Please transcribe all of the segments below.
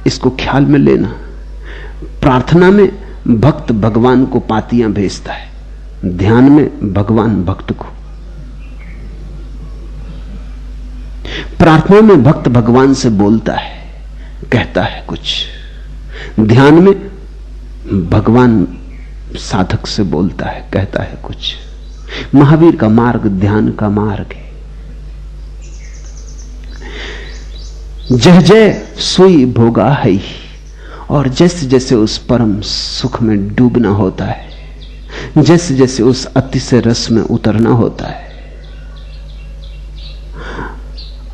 इसको ख्याल में लेना। प्रार्थना में भक्त भगवान को पातियां भेजता है, ध्यान में भगवान भक्त को। प्रार्थना में भक्त भगवान से बोलता है, कहता है कुछ, ध्यान में भगवान साधक से बोलता है, कहता है कुछ। महावीर का मार्ग ध्यान का मार्ग है। जय जय सुई भोगा है, और जैसे जैसे उस परम सुख में डूबना होता है, जैसे जैसे उस अतिशय रस में उतरना होता है,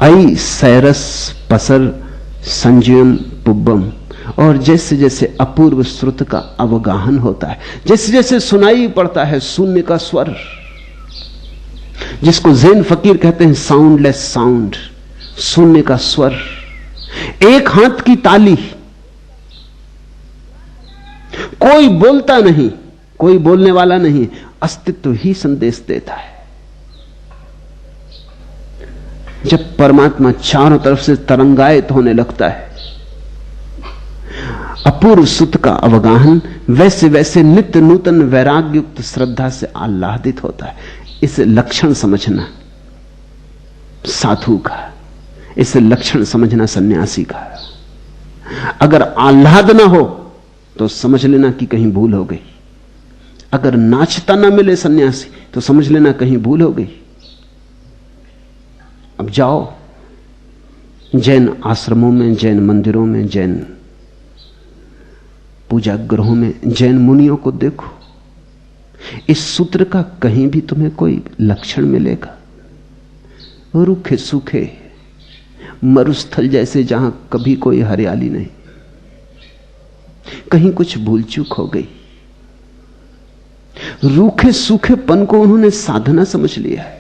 आई सैरस पसर संजयम पुब्बम, और जैसे जैसे अपूर्व श्रुत का अवगाहन होता है, जैसे जैसे सुनाई पड़ता है शून्य का स्वर, जिसको ज़ैन फकीर कहते हैं साउंडलेस साउंड, शून्य का स्वर, एक हाथ की ताली, कोई बोलता नहीं, कोई बोलने वाला नहीं, अस्तित्व ही संदेश देता है। जब परमात्मा चारों तरफ से तरंगायित होने लगता है, अपूर्व सुत का अवगाहन वैसे वैसे नित्य नूतन वैराग्य युक्त श्रद्धा से आह्लादित होता है। इसे लक्षण समझना साधु का, इसे लक्षण समझना सन्यासी का। अगर आह्लाद ना हो तो समझ लेना कि कहीं भूल हो गई। अगर नाचता ना मिले सन्यासी तो समझ लेना कहीं भूल हो गई। अब जाओ जैन आश्रमों में, जैन मंदिरों में, जैन पूजा गृहों में जैन मुनियों को देखो। इस सूत्र का कहीं भी तुम्हें कोई लक्षण मिलेगा? रूखे सूखे मरुस्थल जैसे, जहां कभी कोई हरियाली नहीं, कहीं कुछ भूल चूक हो गई। रूखे सूखेपन को उन्होंने साधना समझ लिया है।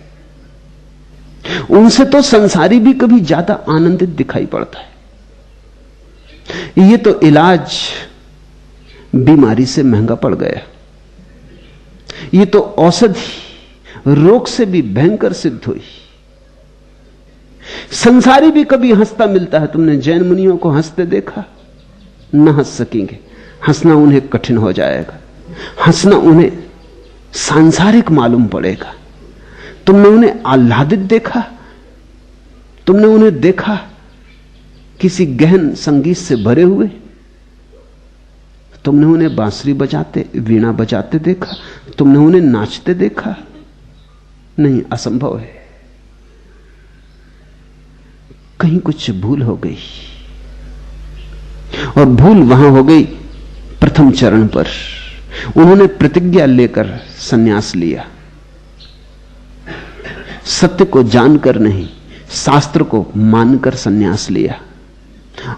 उनसे तो संसारी भी कभी ज्यादा आनंदित दिखाई पड़ता है। ये तो इलाज बीमारी से महंगा पड़ गया, ये तो औषधि रोग से भी भयंकर सिद्ध हुई। संसारी भी कभी हंसता मिलता है। तुमने जैन मुनियों को हंसते देखा? न हंस सकेंगे, हंसना उन्हें कठिन हो जाएगा, हंसना उन्हें सांसारिक मालूम पड़ेगा। तुमने उन्हें आह्लादित देखा? तुमने उन्हें देखा किसी गहन संगीत से भरे हुए? तुमने उन्हें बांसुरी बजाते, वीणा बजाते देखा? तुमने उन्हें नाचते देखा? नहीं, असंभव है। कहीं कुछ भूल हो गई, और भूल वहां हो गई प्रथम चरण पर। उन्होंने प्रतिज्ञा लेकर संन्यास लिया, सत्य को जानकर नहीं, शास्त्र को मानकर संन्यास लिया।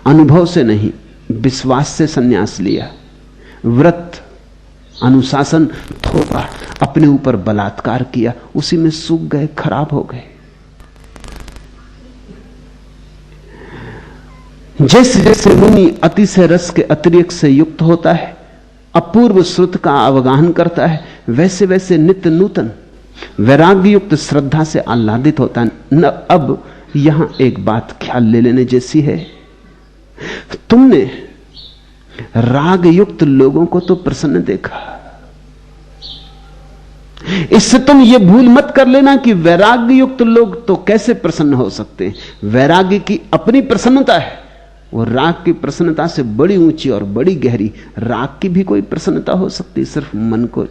अनुभव से नहीं, विश्वास से संन्यास लिया। व्रत, अनुशासन थोपा, अपने ऊपर बलात्कार किया, उसी में सूख गए, खराब हो गए। जैसे जैसे मुनि अतिशय रस के अतिरिक्त से युक्त होता है, अपूर्व श्रुत का अवगाहन करता है, वैसे वैसे नित्य नूतन वैराग्य युक्त श्रद्धा से आह्लादित होता है। न अब यहां एक बात ख्याल ले लेने जैसी है, तुमने राग युक्त लोगों को तो प्रसन्न देखा, इससे तुम ये भूल मत कर लेना कि वैराग्य युक्त लोग तो कैसे प्रसन्न हो सकते हैं। वैराग्य की अपनी प्रसन्नता है, वो राग की प्रसन्नता से बड़ी ऊंची और बड़ी गहरी। राग की भी कोई प्रसन्नता हो सकती, सिर्फ मन को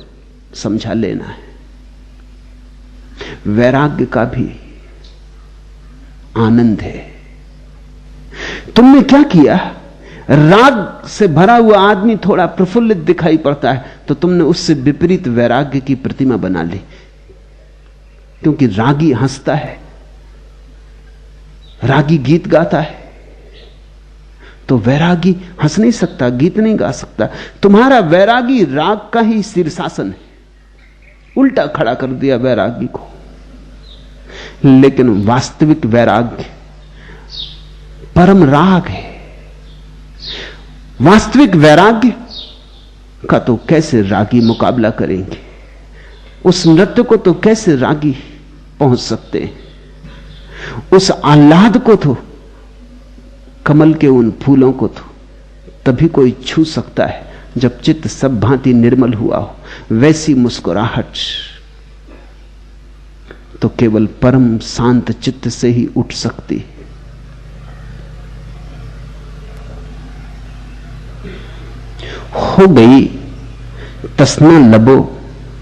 समझा लेना है। वैराग्य का भी आनंद है। तुमने क्या किया? राग से भरा हुआ आदमी थोड़ा प्रफुल्लित दिखाई पड़ता है, तो तुमने उससे विपरीत वैराग्य की प्रतिमा बना ली। क्योंकि रागी हंसता है, रागी गीत गाता है, तो वैरागी हंस नहीं सकता, गीत नहीं गा सकता। तुम्हारा वैरागी राग का ही शीर्षासन है, उल्टा खड़ा कर दिया वैरागी को। लेकिन वास्तविक वैराग्य परम राग है। वास्तविक वैराग्य का तो कैसे रागी मुकाबला करेंगे? उस नृत्य को तो कैसे रागी पहुंच सकते हैं? उस आह्लाद को तो, कमल के उन फूलों को तो तभी कोई छू सकता है जब चित्त सब भांति निर्मल हुआ हो। वैसी मुस्कुराहट तो केवल परम शांत चित्त से ही उठ सकती है। हो गई तसना लबो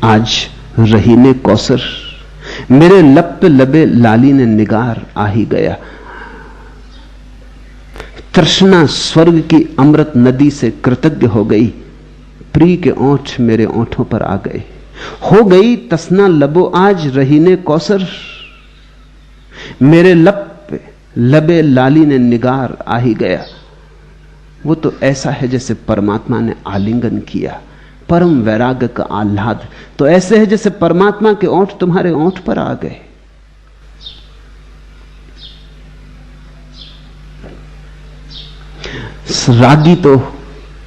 आज रही ने कौसर, मेरे लब पे लबे लाली ने निगार आ ही गया। तृष्णा स्वर्ग की अमृत नदी से कृतज्ञ हो गई, प्रिय के ओंठ मेरे ओंठों पर आ गए। हो गई तसना लबो आज रही ने कौसर, मेरे लब पे लबे लाली ने निगार आ ही गया। वो तो ऐसा है जैसे परमात्मा ने आलिंगन किया, परम वैराग्य का आह्लाद तो ऐसे है जैसे परमात्मा के ओंठ तुम्हारे ओंठ पर आ गए। रागी तो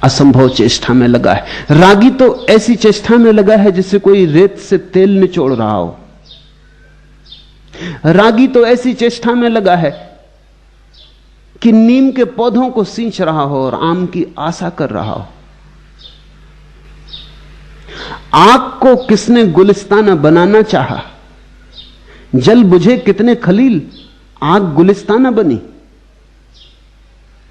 असंभव चेष्टा में लगा है। रागी तो ऐसी चेष्टा में लगा है जैसे कोई रेत से तेल निचोड़ रहा हो। रागी तो ऐसी चेष्टा में लगा है कि नीम के पौधों को सींच रहा हो और आम की आशा कर रहा हो। आग को किसने गुलिस्ताना बनाना चाहा, जल बुझे कितने खलील, आग गुलिस्ताना बनी।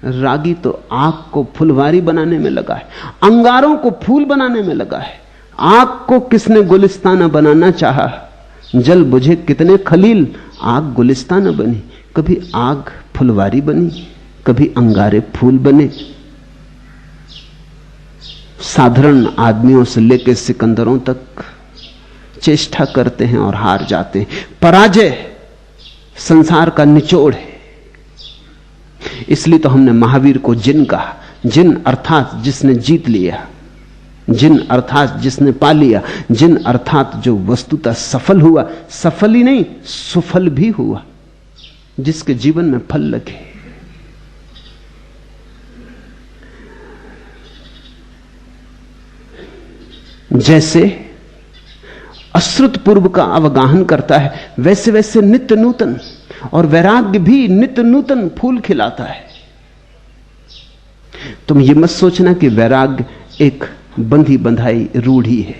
रागी तो आग को फुलवारी बनाने में लगा है, अंगारों को फूल बनाने में लगा है। आग को किसने गुलिस्ताना बनाना चाहा, जल बुझे कितने खलील, आग गुलिस्ताना बनी। कभी आग फुलवारी बनी, कभी अंगारे फूल बने। साधारण आदमियों से लेकर सिकंदरों तक चेष्टा करते हैं और हार जाते हैं। पराजय संसार का निचोड़ है। इसलिए तो हमने महावीर को जिन कहा। जिन अर्थात जिसने जीत लिया, जिन अर्थात जिसने पा लिया, जिन अर्थात जो वस्तुतः सफल हुआ। सफल ही नहीं, सुफल भी हुआ, जिसके जीवन में फल लगे। जैसे अश्रुत पूर्व का अवगाहन करता है, वैसे वैसे नित्य नूतन, और वैराग्य भी नित्य नूतन फूल खिलाता है। तुम ये मत सोचना कि वैराग्य एक बंधी बंधाई रूढ़ी है।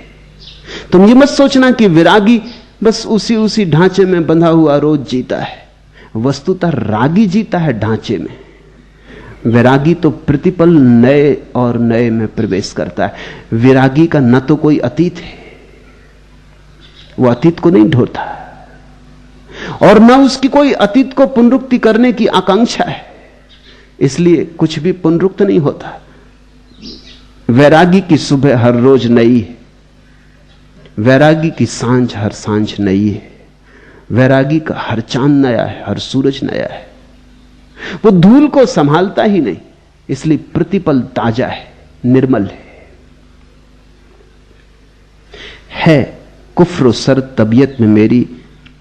तुम ये मत सोचना कि विरागी बस उसी ढांचे में बंधा हुआ रोज जीता है। वस्तुतः रागी जीता है ढांचे में। वैरागी तो प्रतिपल नए और नए में प्रवेश करता है। विरागी का न तो कोई अतीत है, वो अतीत को नहीं ढोता, और न उसकी कोई अतीत को पुनरुक्ति करने की आकांक्षा है, इसलिए कुछ भी पुनरुक्त नहीं होता। वैरागी की सुबह हर रोज नई है, वैरागी की सांझ हर सांझ नई है, वैरागी का हर चांद नया है, हर सूरज नया है। वो धूल को संभालता ही नहीं, इसलिए प्रतिपल ताजा है, निर्मल है। कुफ्र सर तबीयत में मेरी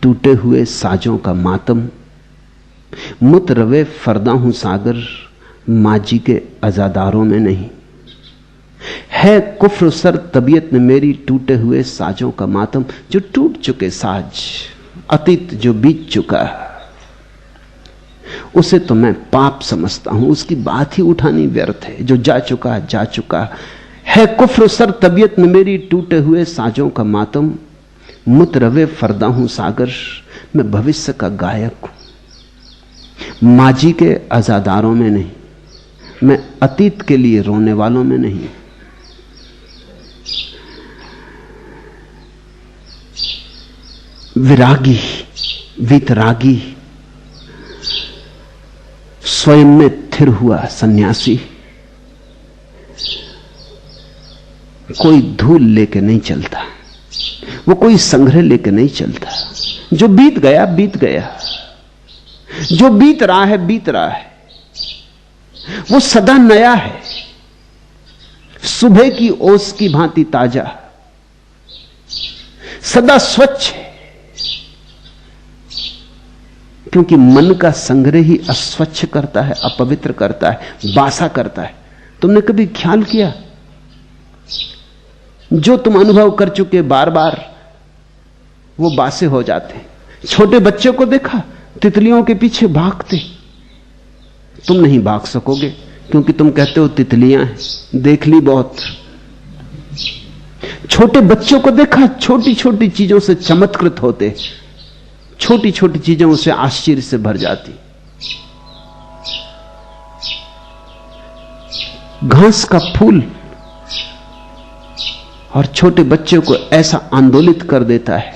टूटे हुए साजों का मातम, मुत रवे फरदा हूं सागर, माजी के अजादारों में नहीं। है कुफ्र सर तबीयत में मेरी टूटे हुए साजों का मातम, जो टूट चुके साज, अतीत जो बीत चुका है, उसे तो मैं पाप समझता हूं, उसकी बात ही उठानी व्यर्थ है। जो जा चुका जा चुका है। कुफ्र सर तबीयत में मेरी टूटे हुए साजों का मातम, मुत रवे फरदा हूं सागर, मैं भविष्य का गायक हूं, माजी के अजादारों में नहीं, मैं अतीत के लिए रोने वालों में नहीं। विरागी, वीतरागी, स्वयं में थिर हुआ सन्यासी कोई धूल लेके नहीं चलता, वो कोई संग्रह लेके नहीं चलता। जो बीत गया बीत गया, जो बीत रहा है बीत रहा है, वो सदा नया है, सुबह की ओस की भांति ताजा, सदा स्वच्छ है। क्योंकि मन का संग्रह ही अस्वच्छ करता है, अपवित्र करता है, बासा करता है। तुमने कभी ख्याल किया, जो तुम अनुभव कर चुके बार बार, वो बासे हो जाते हैं। छोटे बच्चे को देखा, तितलियों के पीछे भागते, तुम नहीं भाग सकोगे, क्योंकि तुम कहते हो तितलियां हैं, देख ली बहुत। छोटे बच्चों को देखा, छोटी छोटी चीजों से चमत्कृत होते, छोटी छोटी चीजों से आश्चर्य से भर जाती। घास का फूल और छोटे बच्चे को ऐसा आंदोलित कर देता है,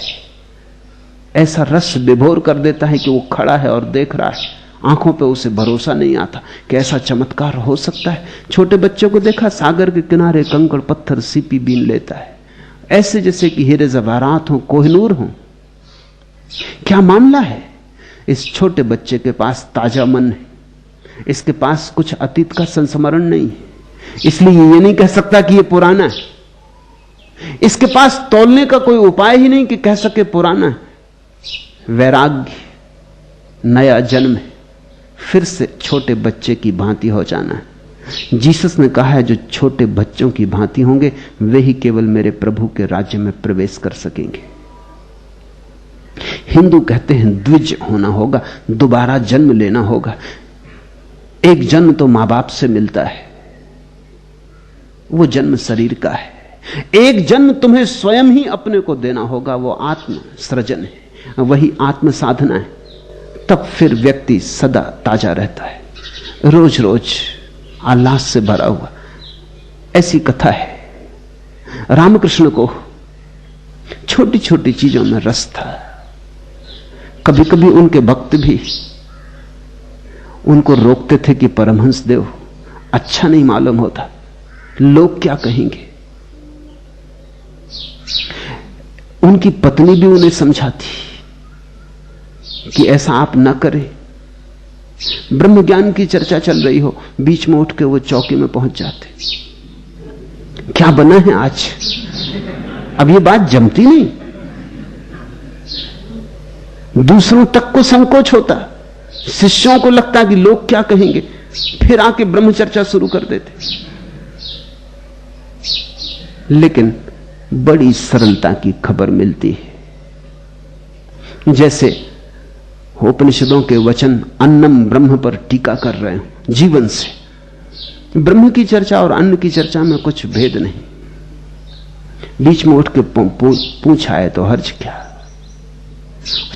ऐसा रस विभोर कर देता है कि वो खड़ा है और देख रहा है। आंखों पे उसे भरोसा नहीं आता कि ऐसा चमत्कार हो सकता है। छोटे बच्चों को देखा, सागर के किनारे कंकड़ पत्थर सीपी बीन लेता है, ऐसे जैसे कि हीरे जवाहरात हो, कोहिनूर हो। क्या मामला है? इस छोटे बच्चे के पास ताजा मन है, इसके पास कुछ अतीत का संस्मरण नहीं है, इसलिए ये नहीं कह सकता कि ये पुराना है। इसके पास तौलने का कोई उपाय ही नहीं कि कह सके पुराना है। वैराग्य, नया जन्म है, फिर से छोटे बच्चे की भांति हो जाना है। जीसस ने कहा है जो छोटे बच्चों की भांति होंगे वे ही केवल मेरे प्रभु के राज्य में प्रवेश कर सकेंगे। हिंदू कहते हैं द्विज होना होगा, दोबारा जन्म लेना होगा। एक जन्म तो मां बाप से मिलता है, वो जन्म शरीर का है। एक जन्म तुम्हें स्वयं ही अपने को देना होगा, वो आत्म सृजन है, वही आत्म साधना है। तब फिर व्यक्ति सदा ताजा रहता है, रोज रोज आह्लाद से भरा हुआ। ऐसी कथा है। रामकृष्ण को छोटी छोटी चीजों में रस था। कभी कभी उनके भक्त भी उनको रोकते थे कि परमहंस देव अच्छा नहीं मालूम होता, लोग क्या कहेंगे। उनकी पत्नी भी उन्हें समझाती कि ऐसा आप ना करें। ब्रह्म ज्ञान की चर्चा चल रही हो, बीच में उठ के वो चौकी में पहुंच जाते। क्या बना है आज? अब ये बात जमती नहीं, दूसरों तक को संकोच होता, शिष्यों को लगता कि लोग क्या कहेंगे, फिर आके ब्रह्म चर्चा शुरू कर देते। लेकिन बड़ी सरलता की खबर मिलती है, जैसे उपनिषदों के वचन अन्नम ब्रह्म पर टीका कर रहे हो जीवन से। ब्रह्म की चर्चा और अन्न की चर्चा में कुछ भेद नहीं। बीच में उठ के पूछा है तो हर्ज क्या।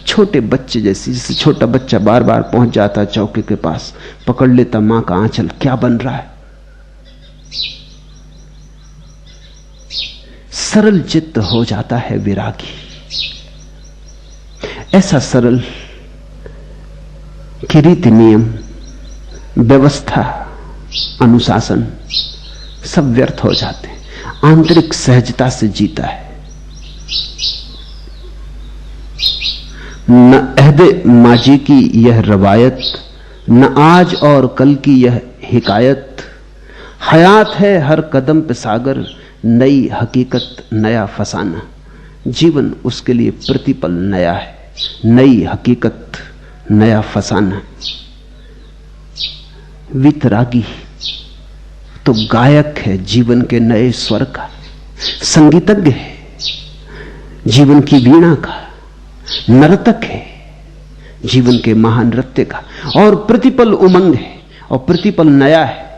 छोटे बच्चे जैसे छोटा बच्चा बार बार पहुंच जाता चौके के पास, पकड़ लेता मां का आंचल, क्या बन रहा है। सरल चित्त हो जाता है विरागी। ऐसा सरल कि रीति नियम, व्यवस्था, अनुशासन सब व्यर्थ हो जाते हैं। आंतरिक सहजता से जीता है। न अहदे माजी की यह रवायत, न आज और कल की यह हिकायत। हयात है हर कदम पे सागर, नई हकीकत नया फसाना। जीवन उसके लिए प्रतिपल नया है, नई हकीकत नया फसाना। वितरागी तो गायक है जीवन के नए स्वर का, संगीतज्ञ है जीवन की वीणा का, नर्तक है जीवन के महानृत्य का, और प्रतिपल उमंग है और प्रतिपल नया है।